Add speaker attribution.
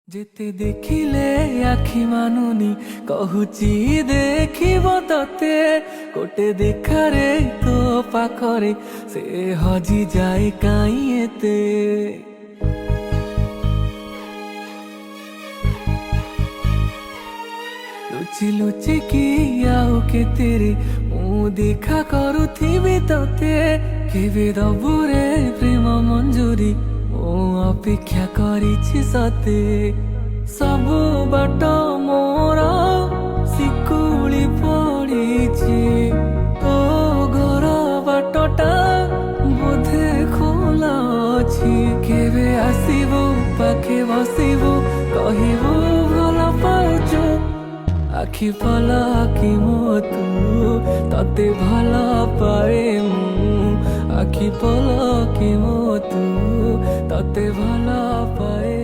Speaker 1: যেতে দেখিলে আখি মানুনি কহুচি দেখিব ততে কোটে দেখারে তো পাখরে সে হজি যায় কাই এতে লুচি লুচি কি ଆଉ କେତେରେ ମୁଁ ଦେଖା କରୁଥିବି ତତେ କେବେ ଦବୁରେ ପ୍ରେମ ମଞ୍ଜୁରୀ ମୁଁ ଅପେକ୍ଷା କରିଛି ସତେ ସବୁ ବାଟ ମୋର ଶିକୁଳି ପଡ଼ିଛି ତୋ ଘର ବାଟଟା ବୋଧେ ଖୋଲା ଅଛି କେବେ ଆସିବୁ ପାଖେ ବସିବୁ କହିବୁ ଭଲ ପାଉଛୁ আখি পলা কি মতো তাতে ভালা পায়ে আখি পলা কি মতো তাতে ভালা পায়ে